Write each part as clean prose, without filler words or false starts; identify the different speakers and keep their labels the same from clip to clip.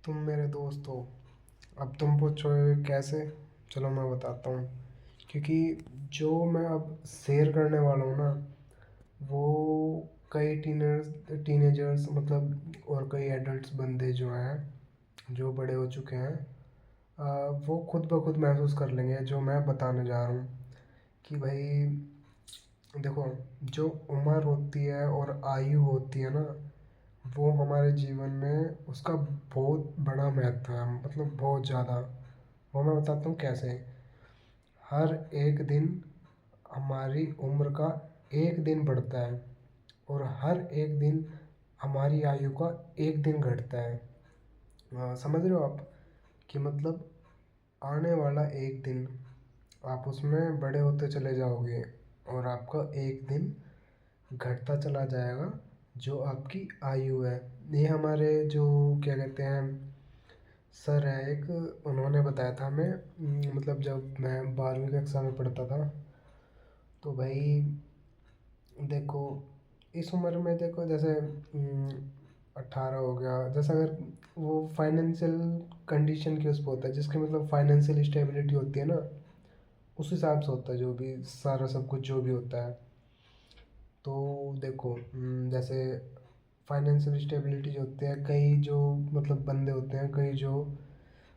Speaker 1: तुम मेरे दोस्त हो। अब तुम पूछोगे कैसे। चलो मैं बताता हूँ। क्योंकि जो मैं अब शेयर करने वाला हूँ ना, वो कई टीनेजर्स मतलब और कई एडल्ट्स बंदे जो हैं, जो बड़े हो चुके हैं, वो खुद ब खुद महसूस कर लेंगे जो मैं बताने जा रहा हूँ। कि भाई देखो, जो उम्र होती है और आयु होती है ना, वो हमारे जीवन में उसका बहुत बड़ा महत्व है, मतलब बहुत ज़्यादा। वो मैं बताता हूँ कैसे। हर एक दिन हमारी उम्र का एक दिन बढ़ता है, और हर एक दिन हमारी आयु का एक दिन घटता है। समझ रहे हो आप कि मतलब आने वाला एक दिन आप उसमें बड़े होते चले जाओगे, और आपका एक दिन घटता चला जाएगा, जो आपकी आयु है। ये हमारे जो क्या कहते हैं, सर है एक, उन्होंने बताया था हमें। मतलब जब मैं 12वीं कक्षा में पढ़ता था, तो भाई देखो, इस उम्र में देखो जैसे 18 हो गया, जैसे अगर वो फाइनेंशियल कंडीशन के उस पर होता है, जिसकी मतलब फाइनेंशियल स्टेबिलिटी होती है ना, उस हिसाब से होता है जो भी सारा सब कुछ जो भी होता है। तो देखो, जैसे फाइनेंशियल स्टेबिलिटी जो होती है, कई जो मतलब बंदे होते हैं, कई जो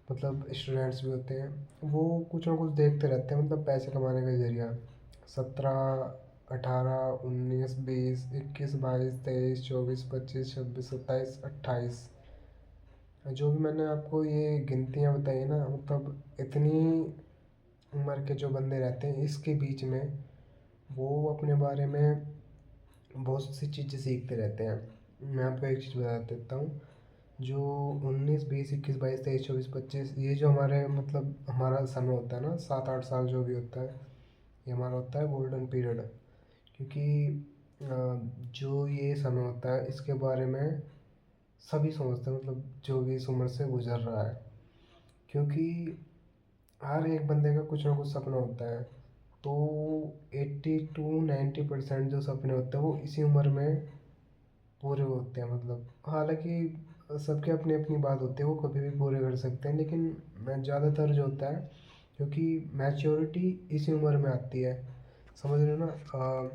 Speaker 1: मतलब स्टूडेंट्स भी होते हैं, वो कुछ ना कुछ देखते रहते हैं, मतलब पैसे कमाने का जरिया। 17, 18, 19, 20, 21, 22, 23, 24, 25, 26, 27, 28, जो भी मैंने आपको ये गिनतियाँ बताई ना, मतलब इतनी उम्र के जो बंदे रहते हैं इसके बीच में, वो अपने बारे में बहुत सी चीज़ें सीखते रहते हैं। मैं आपको एक चीज़ बता देता हूँ। जो 19, 20, 21, 22, 23, 24, 25, ये जो हमारे मतलब हमारा समय होता है ना, 7-8 साल जो भी होता है, ये हमारा होता है गोल्डन पीरियड। क्योंकि जो ये समय होता है इसके बारे में सभी समझते हैं, मतलब जो भी इस उम्र से गुजर रहा है। क्योंकि हर एक बंदे का कुछ ना कुछ सपना होता है। तो 80 to 90% जो सपने होते हैं वो इसी उम्र में पूरे होते हैं। मतलब हालांकि सबके अपनी अपनी बात होती है, वो कभी भी पूरे कर सकते हैं, लेकिन मैं ज़्यादातर जो होता है, क्योंकि मैच्योरिटी इसी उम्र में आती है। समझ रहे हो ना।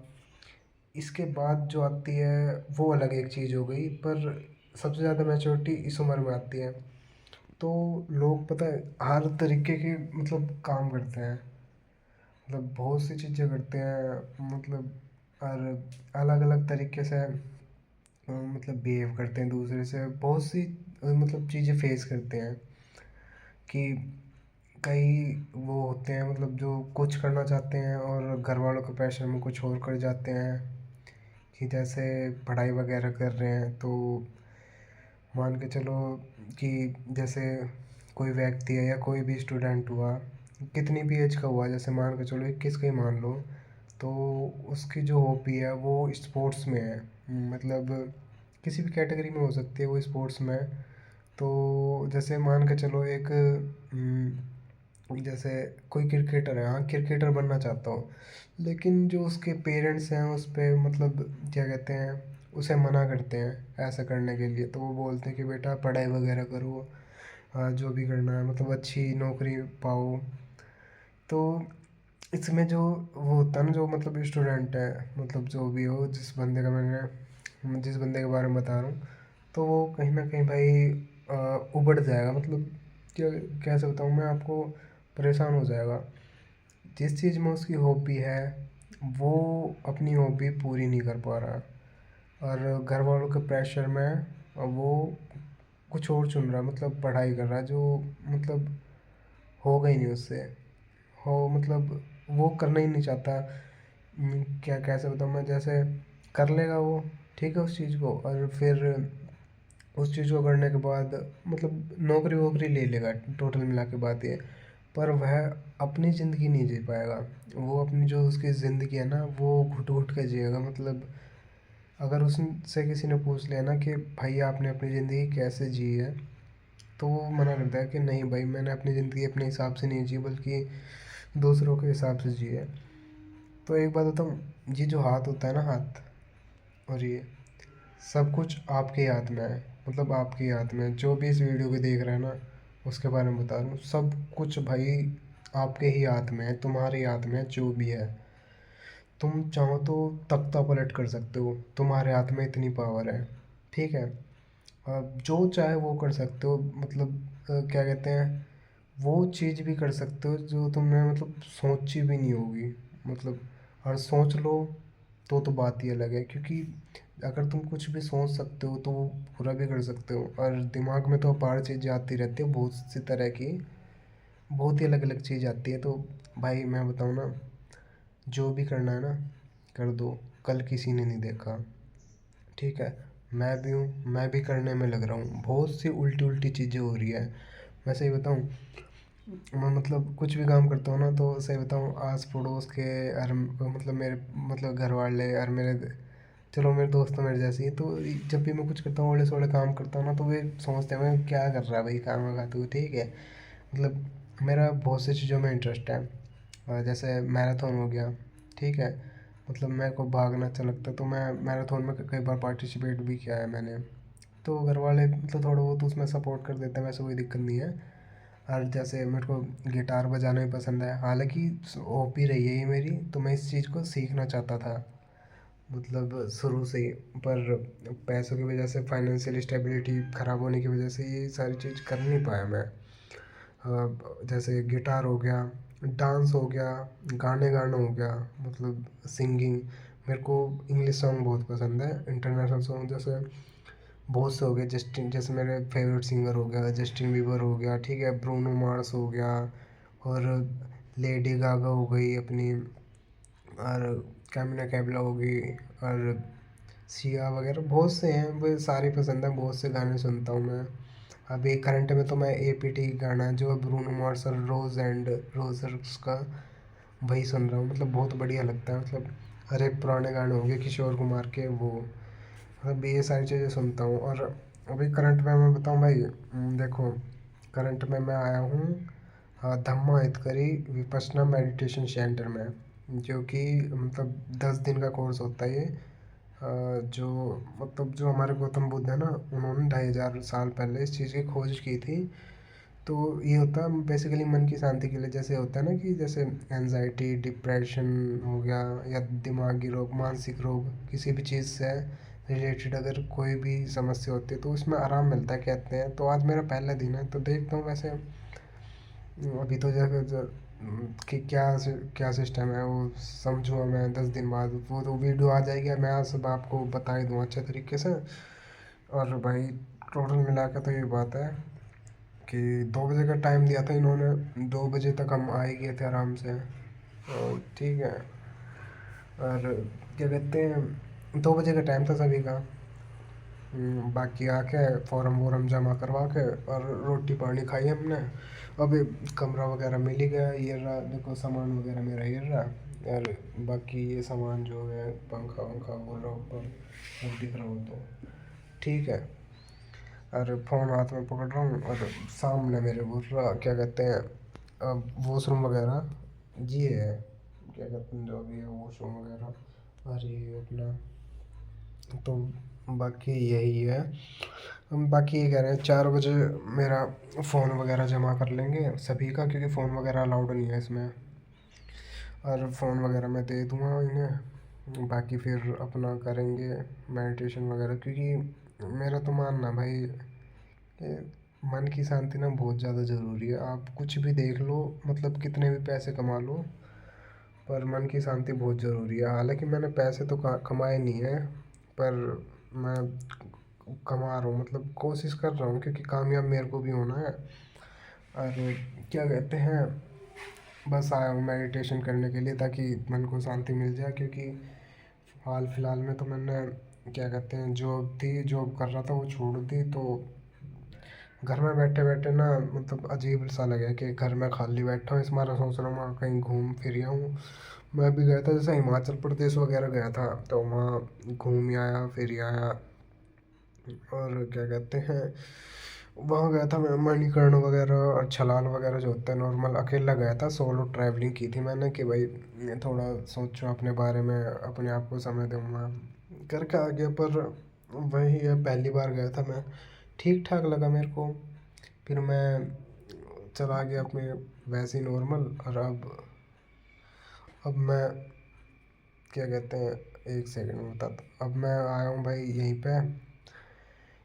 Speaker 1: इसके बाद जो आती है वो अलग एक चीज़ हो गई, पर सबसे ज़्यादा मैच्योरिटी इस उम्र में आती है। तो लोग पता है हर तरीके के मतलब काम करते हैं, मतलब बहुत सी चीज़ें करते हैं, मतलब और अलग अलग तरीके से मतलब बिहेव करते हैं दूसरे से, बहुत सी मतलब चीज़ें फेस करते हैं। कि कई वो होते हैं मतलब जो कुछ करना चाहते हैं और घर वालों के प्रेशर में कुछ और कर जाते हैं। कि जैसे पढ़ाई वगैरह कर रहे हैं, तो मान के चलो कि जैसे कोई व्यक्ति है या कोई भी स्टूडेंट हुआ, कितनी भी एज का हुआ, जैसे मान के चलो 21 का ही मान लो, तो उसकी जो हॉबी है वो स्पोर्ट्स में है। मतलब किसी भी कैटेगरी में हो सकती है वो स्पोर्ट्स में। तो जैसे मान के चलो एक जैसे कोई क्रिकेटर है, हाँ क्रिकेटर बनना चाहता हो, लेकिन जो उसके पेरेंट्स हैं उस पे मतलब क्या कहते हैं, उसे मना करते हैं ऐसा करने के लिए। तो वो बोलते हैं कि बेटा पढ़ाई वगैरह करो, जो भी करना है मतलब अच्छी नौकरी पाओ। तो इसमें जो वो होता है ना, जो मतलब स्टूडेंट है, मतलब जो भी हो, जिस बंदे के बारे में बता रहा हूँ, तो वो कहीं ना कहीं भाई उबड़ जाएगा। मतलब क्या, कैसे बताऊँ मैं आपको, परेशान हो जाएगा। जिस चीज़ में उसकी हॉबी है वो अपनी हॉबी पूरी नहीं कर पा रहा, और घर वालों के प्रेशर में वो कुछ और चुन रहा है, मतलब पढ़ाई कर रहा है जो मतलब होगा ही नहीं उससे। हो मतलब वो करना ही नहीं चाहता। क्या कैसे बताऊँ मैं, जैसे कर लेगा वो, ठीक है, उस चीज़ को, और फिर उस चीज़ को करने के बाद मतलब नौकरी वोकरी ले लेगा, टोटल मिला के बात ये। पर वह अपनी ज़िंदगी नहीं जी पाएगा। वो अपनी जो उसकी ज़िंदगी है ना, वो घुट घुट के जिएगा। मतलब अगर उससे किसी ने पूछ लिया ना कि भाई आपने अपनी ज़िंदगी कैसे जी है, तो वो मना करता है कि नहीं भाई, मैंने अपनी ज़िंदगी अपने हिसाब से नहीं जी, बल्कि दूसरों के हिसाब से जी है। तो एक बात बताऊँ, ये जो हाथ होता है ना, हाथ, और ये सब कुछ आपके हाथ में है। मतलब आपके हाथ में है। जो भी इस वीडियो को देख रहा है ना, उसके बारे में बता रहा हूँ, सब कुछ भाई आपके ही हाथ में है, तुम्हारे हाथ में है जो भी है। तुम चाहो तो तख्ता पलट कर सकते हो, तुम्हारे हाथ में इतनी पावर है। ठीक है। आप जो चाहे वो कर सकते हो, मतलब क्या कहते हैं, वो चीज़ भी कर सकते हो जो तुमने मतलब सोची भी नहीं होगी। मतलब और सोच लो तो बात ही अलग है, क्योंकि अगर तुम कुछ भी सोच सकते हो तो वो पूरा भी कर सकते हो। और दिमाग में तो अपार चीज़ें आती रहती है, बहुत सी तरह की, बहुत ही अलग अलग चीज़ आती है। तो भाई मैं बताऊँ ना, जो भी करना है ना, कर दो। कल किसी ने नहीं देखा। ठीक है। मैं भी हूँ, मैं भी करने में लग रहा हूँ। बहुत सी उल्टी उल्टी चीज़ें हो रही है। मैं सही बताऊँ, मैं मतलब कुछ भी काम करता हूँ ना, तो सही बताऊँ, आस पड़ोस के और मतलब मेरे मतलब घर वाले और मेरे, चलो मेरे दोस्त तो मेरे जैसे ही, तो जब भी मैं कुछ करता हूँ, ओले सोले काम करता हूँ ना, तो वे सोचते हैं मैं क्या कर रहा है भाई, काम का तू। ठीक है। मतलब मेरा बहुत सी चीज़ों में इंटरेस्ट है। जैसे मैराथन हो गया। ठीक है। मतलब मेरे को भागना अच्छा लगता है, तो मैं मैराथन में कई बार पार्टिसिपेट भी किया है मैंने। तो घर वाले मतलब थोड़ा बहुत उसमें सपोर्ट कर देते हैं, वैसे कोई दिक्कत नहीं है। और जैसे मेरे को गिटार बजाना भी पसंद है, हालांकि हॉबी रही है ये मेरी, तो मैं इस चीज़ को सीखना चाहता था मतलब शुरू से ही। पर पैसों की वजह से, फाइनेंशियल स्टेबिलिटी ख़राब होने की वजह से ये सारी चीज़ कर नहीं पाया मैं। जैसे गिटार हो गया, डांस हो गया, गाने गाना हो गया, मतलब सिंगिंग। मेरे को इंग्लिश सॉन्ग बहुत पसंद है, इंटरनेशनल सॉन्ग जैसे बहुत से हो गए। जस्टिन, जैसे मेरे फेवरेट सिंगर हो गया जस्टिन बीबर हो गया। ठीक है। ब्रूनो मार्स हो गया, और लेडी गागा हो गई अपनी, और कैमिला कैबला हो गई, और सिया वगैरह बहुत से हैं, वो सारे पसंद हैं, बहुत से गाने सुनता हूँ मैं। अभी करंट में तो मैं एपीटी गाना जो है ब्रूनो मार्स और रोज एंड रोजर्स का, वही सुन रहा हूँ। मतलब बहुत बढ़िया लगता है। मतलब हर एक पुराने गाने हो गए किशोर कुमार के, वो मतलब ये सारी चीज़ें सुनता हूँ। और अभी करंट में मैं बताऊँ भाई, देखो करंट में मैं आया हूँ धम्मा हितकरी विपश्यना मेडिटेशन सेंटर में, जो कि मतलब 10 दिन का कोर्स होता है ये। जो मतलब जो हमारे गौतम बुद्ध है ना, उन्होंने 2500 साल पहले इस चीज़ की खोज की थी। तो ये होता है बेसिकली मन की शांति के लिए। जैसे होता है ना कि जैसे एनजाइटी, डिप्रेशन हो गया, या दिमागी रोग, मानसिक रोग, किसी भी चीज़ से रिलेटेड अगर कोई भी समस्या होती है तो उसमें आराम मिलता है कहते हैं। तो आज मेरा पहला दिन है, तो देखता हूँ वैसे अभी तो जैसे कि क्या सिस्टम है वो समझूँगा मैं। 10 दिन बाद वो तो वीडियो आ जाएगी, मैं आज सब आपको बता ही दूँ अच्छे तरीके से। और भाई टोटल मिला के तो ये बात है कि 2 बजे का टाइम दिया था इन्होंने, 2 बजे तक हम आ ही गए थे आराम से। और ठीक है। और क्या कहते हैं, 2 बजे का टाइम था सभी का। बाकी आके फॉर्म वॉर्म जमा करवा के और रोटी पानी खाई हमने। अभी कमरा वगैरह मिल ही गया, ये रहा देखो सामान वगैरह मेरा ये रहा। और बाकी ये सामान जो है पंखा वंखा बोल रहा हूँ ऊपर, सब दिख रहा हो तो ठीक है। और फ़ोन हाथ में पकड़ रहा हूँ, और सामने मेरे वो रहा क्या कहते हैं वॉशरूम वगैरह, ये है क्या कहते हैं जो भी है वॉशरूम वगैरह। और ये अपना, तो बाकी यही है। हम बाकी ये कह रहे हैं 4 बजे मेरा फ़ोन वगैरह जमा कर लेंगे सभी का, क्योंकि फ़ोन वगैरह अलाउड नहीं है इसमें। और फ़ोन वगैरह मैं दे दूँगा इन्हें, बाकी फिर अपना करेंगे मेडिटेशन वगैरह। क्योंकि मेरा तो मानना भाई, ये मन की शांति ना बहुत ज़्यादा ज़रूरी है। आप कुछ भी देख लो, मतलब कितने भी पैसे कमा लो, पर मन की शांति बहुत ज़रूरी है। हालांकि मैंने पैसे तो कमाए नहीं है, पर मैं कमा रहा हूँ, मतलब कोशिश कर रहा हूँ, क्योंकि कामयाब मेरे को भी होना है। और क्या कहते हैं, बस आया हूँ मेडिटेशन करने के लिए ताकि मन को शांति मिल जाए। क्योंकि हाल फिलहाल में तो मैंने क्या कहते हैं जॉब कर रहा था, वो छोड़ दी। तो घर में बैठे बैठे ना मतलब अजीब सा लगे कि घर में खाली बैठा हूँ, इस मारा सोच रहा हूँ मैं कहीं घूम फिर आऊँ। मैं भी गया था जैसे हिमाचल प्रदेश वगैरह गया था, तो वहाँ घूम ही आया फिर ही आया। और क्या कहते हैं, वहाँ गया था मैं मणिकर्ण वगैरह और छलाल वगैरह जो होता है नॉर्मल, अकेला गया था, सोलो ट्रैवलिंग की थी मैंने कि भाई थोड़ा सोचो अपने बारे में, अपने आप को समय दूंगा करके आ गया। पर वही है, पहली बार गया था मैं, ठीक ठाक लगा मेरे को। फिर मैं चला गया अपने वैसे ही नॉर्मल। और अब मैं क्या कहते हैं, एक सेकंड में बताता। अब मैं आया हूँ भाई यहीं पे,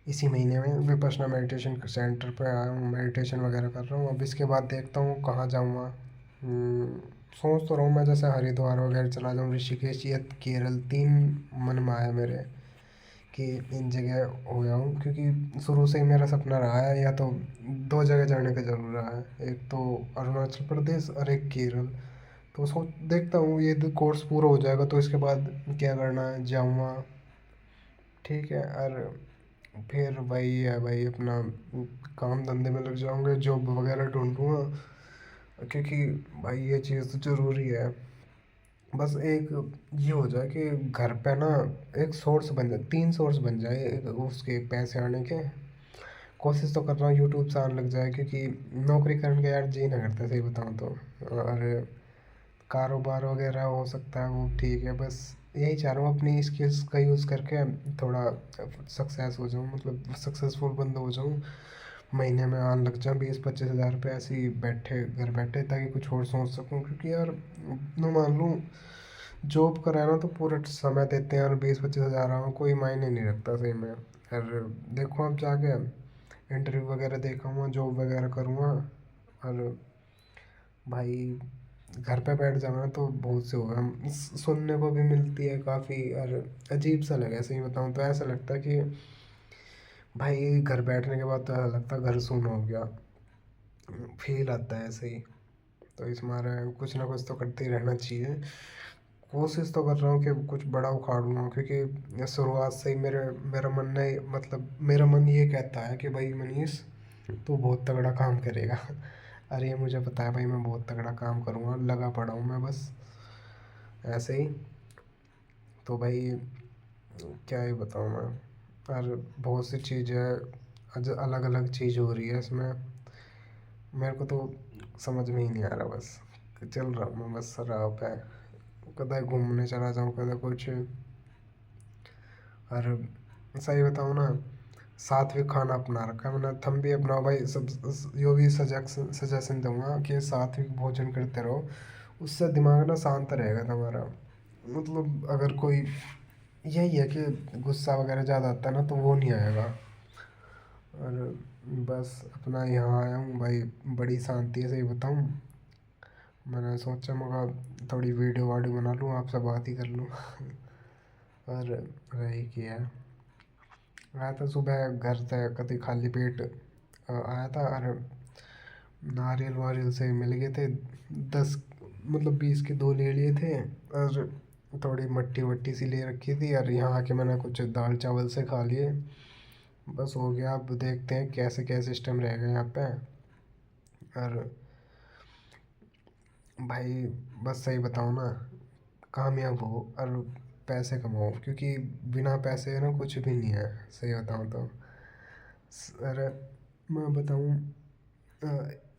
Speaker 1: इसी महीने में विपश्यना मेडिटेशन सेंटर पे आया हूँ, मेडिटेशन वगैरह कर रहा हूँ। अब इसके बाद देखता हूँ कहाँ जाऊँगा। सोच तो रहा हूँ मैं जैसे हरिद्वार वगैरह चला जाऊँ, ऋषिकेश या केरल। 3 मन में आया मेरे कि इन जगह हो जाऊँ, क्योंकि शुरू से ही मेरा सपना रहा है, या तो 2 जगह जाने का ज़रूर रहा है, एक तो अरुणाचल प्रदेश और एक केरल। तो सोच देखता हूँ ये कोर्स पूरा हो जाएगा तो इसके बाद क्या करना है, जाऊँगा। ठीक है। और फिर वही है भाई, अपना काम धंधे में लग जाऊँगे, जॉब वगैरह ढूंढूँगा, क्योंकि भाई ये चीज़ तो ज़रूरी है। बस एक ये हो जाए कि घर पे ना एक सोर्स बन जाए, 3 सोर्स बन जाए एक उसके पैसे आने के। कोशिश तो कर रहा हूँ यूट्यूब से आने लग जाए, क्योंकि नौकरी करने के यार जी नहीं करता, सही बताऊँ तो। और कारोबार वगैरह हो सकता है, वो ठीक है। बस यही चाह रहा हूँ अपनी स्किल्स का यूज़ करके थोड़ा सक्सेस हो जाऊँ, मतलब सक्सेसफुल बंदा हो जाऊँ। महीने में आने लग जाए 20-25 हज़ार रुपये ऐसे ही बैठे घर बैठे, ताकि कुछ और सोच सकूँ। क्योंकि यार मैं मान लूँ जॉब कर रहा है ना, तो पूरा समय देते हैं और 20-25 हज़ार आओ, कोई मायने नहीं रखता सही में। और देखो अब जाके इंटरव्यू वगैरह देखूँगा, जॉब वगैरह करूँगा। और भाई घर पे बैठ जाओ ना तो बहुत से होगा, हम सुनने को भी मिलती है काफ़ी। और अजीब सा लगे, सही बताऊँ तो ऐसा लगता है कि भाई घर बैठने के बाद तो ऐसा लगता है घर सुन्न हो गया, फील आता है ऐसे ही। तो इस मारे कुछ ना कुछ तो करते ही रहना चाहिए। कोशिश तो कर रहा हूँ कि कुछ बड़ा उखाड़ूंगा, क्योंकि शुरुआत से ही मेरा मन नहीं, मतलब मेरा मन ये कहता है कि भाई मनीष तू बहुत तगड़ा काम करेगा। अरे ये मुझे पता है भाई, मैं बहुत तगड़ा काम करूँगा, लगा पड़ा हूँ मैं बस ऐसे ही। तो भाई क्या ही बताऊँ मैं। और बहुत सी चीज़ें अलग अलग चीज़ हो रही है इसमें, मेरे को तो समझ में ही नहीं आ रहा। बस चल रहा हूँ मैं बस राह पे, कदा घूमने चला जाऊँ, कदा कुछ। और सही बताऊँ ना, सात्विक खाना अपना रखा है मैंने। तुम भी अपनाओ भाई, सब यो भी सजेशन दूंगा कि सात्विक भोजन करते रहो, उससे दिमाग ना शांत रहेगा तुम्हारा। मतलब अगर कोई यही है कि गुस्सा वगैरह ज़्यादा आता है ना, तो वो नहीं आएगा। और बस अपना यहाँ आया हूँ भाई, बड़ी शांति है, सही बताऊँ। मैंने सोचा मगा थोड़ी वीडियो वाडियो बना लूँ, आपसे बात ही कर लूँ। और वही किया। आया था सुबह घर से कभी खाली पेट आया था। और नारियल वारियल से मिल गए थे 10, मतलब 20 के 2 ले लिए थे। और थोड़ी मट्टी वट्टी सी ले रखी थी, और यहाँ आके मैंने कुछ दाल चावल से खा लिए। बस हो गया। अब देखते हैं कैसे क्या सिस्टम रहेगा यहाँ पे। और भाई बस सही बताऊँ ना, कामयाब हो और पैसे कमाओ, क्योंकि बिना पैसे ना कुछ भी नहीं है, सही बताऊँ तो। अरे मैं बताऊँ,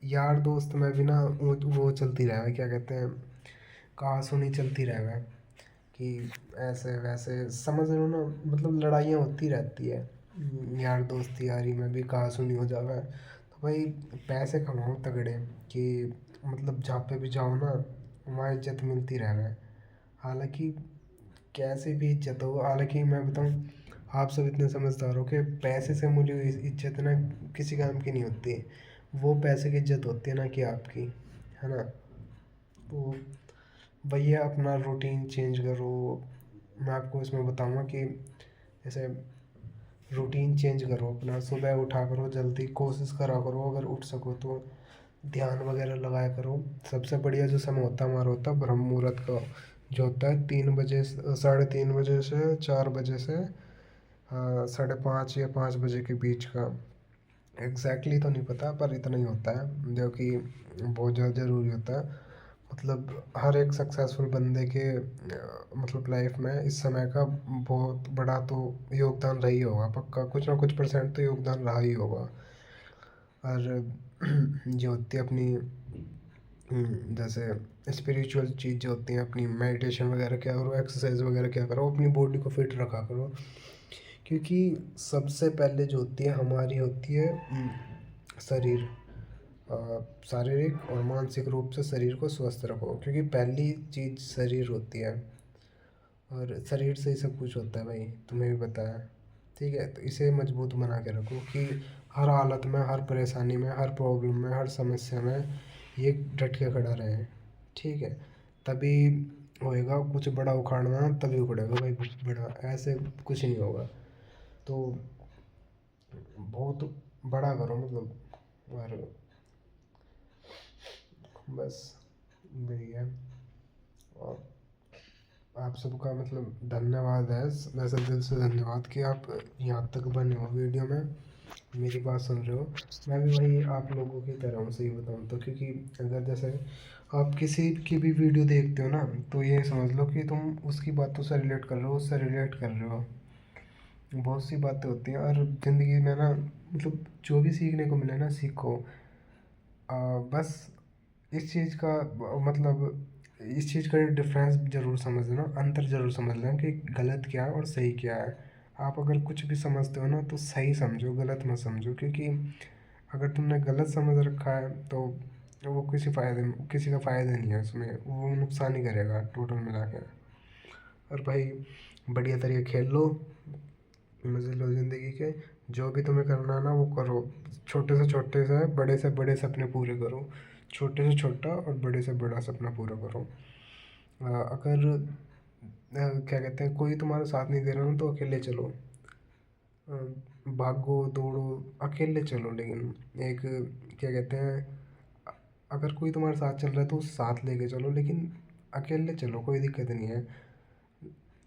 Speaker 1: यार दोस्त में भी ना वो चलती रहे, क्या कहते हैं, कहा सुनी चलती रहे कि ऐसे वैसे, समझ रहे हो ना, मतलब लड़ाइयाँ होती रहती है। यार दोस्त यारी में भी कहा सुनी हो जावे। तो भाई पैसे कमाओ तगड़े, कि मतलब जहाँ पे भी जाओ ना वहाँ इज्जत मिलती रहे। हालांकि कैसे भी इज्जत हो, हालांकि मैं बताऊँ, आप सब इतने समझदार हो कि पैसे से मिली हुई इज्जत ना किसी काम की नहीं होती। वो पैसे की इज्जत होती है ना कि आपकी, है ना। तो भैया अपना रूटीन चेंज करो। मैं आपको इसमें बताऊंगा कि जैसे रूटीन चेंज करो अपना, सुबह उठा करो जल्दी, कोशिश करा करो अगर उठ सको तो ध्यान वगैरह लगाया करो। सबसे बढ़िया जो समय होता है हमारा, होता है ब्रह्म मुहूर्त का, जो होता है 3 बजे 3:30 बजे से 4 बजे से 5:30 या 5 बजे के बीच का। एग्जैक्टली तो नहीं पता, पर इतना ही होता है जो कि बहुत ज़्यादा ज़रूरी होता है। मतलब हर एक सक्सेसफुल बंदे के मतलब लाइफ में इस समय का बहुत बड़ा तो योगदान रही होगा, पक्का कुछ ना कुछ परसेंट तो योगदान रहा ही होगा। और जो होती है अपनी जैसे स्पिरिचुअल चीज़ जो होती हैं, अपनी मेडिटेशन वगैरह क्या करो, एक्सरसाइज वगैरह क्या करो, अपनी बॉडी को फिट रखा करो। क्योंकि सबसे पहले जो होती है हमारी होती है शरीर, शारीरिक और मानसिक रूप से शरीर को स्वस्थ रखो, क्योंकि पहली चीज़ शरीर होती है और शरीर से ही सब कुछ होता है भाई, तुम्हें भी पता है। ठीक है, तो इसे मजबूत बना के रखो कि हर हालत में, हर परेशानी में, हर प्रॉब्लम में, हर समस्या में ये डट के खड़ा रहे। ठीक है, तभी होएगा। कुछ बड़ा उखाड़ना है तभी उखड़ेगा भाई, बड़ा ऐसे कुछ नहीं होगा। तो बहुत बड़ा करो मतलब, और बस यही है। और आप सबका मतलब धन्यवाद है, वैसे दिल से धन्यवाद कि आप यहाँ तक बने हो वीडियो में, मेरी बात सुन रहे हो। मैं भी वही आप लोगों की तरह हूँ, सही बताऊँ तो, क्योंकि अगर जैसे आप किसी की भी वीडियो देखते हो ना, तो ये समझ लो कि तुम उसकी बातों से रिलेट कर रहे हो, उससे रिलेट कर रहे हो। बहुत सी बातें होती हैं, और ज़िंदगी में ना मतलब जो भी सीखने को मिले ना सीखो। बस इस चीज़ का मतलब इस चीज़ का डिफरेंस ज़रूर समझ लेना, अंतर ज़रूर समझ लेना कि गलत क्या है और सही क्या है। आप अगर कुछ भी समझते हो ना तो सही समझो, गलत मत समझो, क्योंकि अगर तुमने गलत समझ रखा है तो वो किसी का फ़ायदा नहीं है उसमें, वो नुकसान ही करेगा टोटल मिला के। और भाई बढ़िया तरीके खेल लो, मज़े लो ज़िंदगी के। जो भी तुम्हें करना है ना वो करो, छोटे से बड़े सपने पूरे करो, छोटे से छोटा और बड़े से बड़ा सपना पूरा करो। अगर क्या कहते हैं, कोई तुम्हारा साथ नहीं दे रहा ना तो अकेले चलो। अ, भागो दौड़ो, अकेले चलो, लेकिन एक क्या कहते हैं, अ- अगर कोई तुम्हारे साथ चल रहा है तो उसे साथ लेके चलो, लेकिन अकेले चलो, कोई दिक्कत नहीं है।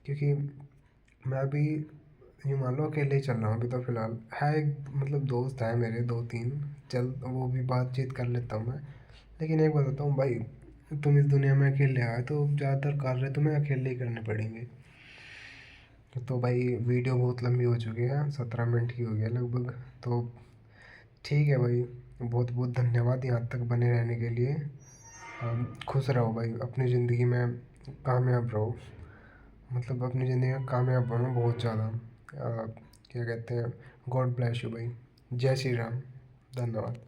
Speaker 1: क्योंकि मैं भी यूँ मान लो अकेले ही चल रहा हूँ अभी तो फ़िलहाल। है एक मतलब दोस्त है मेरे 2-3, चल वो भी बातचीत कर लेता हूँ मैं। लेकिन एक बताता हूँ भाई, तुम इस दुनिया में अकेले आए तो ज़्यादातर कार्य तुम्हें अकेले ही करने पड़ेंगे। तो भाई वीडियो बहुत लंबी हो चुकी है, 17 मिनट की हो गई है लगभग। तो ठीक है भाई, बहुत बहुत धन्यवाद यहाँ तक बने रहने के लिए। खुश रहो भाई, अपनी ज़िंदगी में कामयाब रहो, मतलब अपनी ज़िंदगी में कामयाब बनो बहुत ज़्यादा। क्या कहते हैं, गॉड ब्लेस यू भाई, जय श्री राम, धन्यवाद।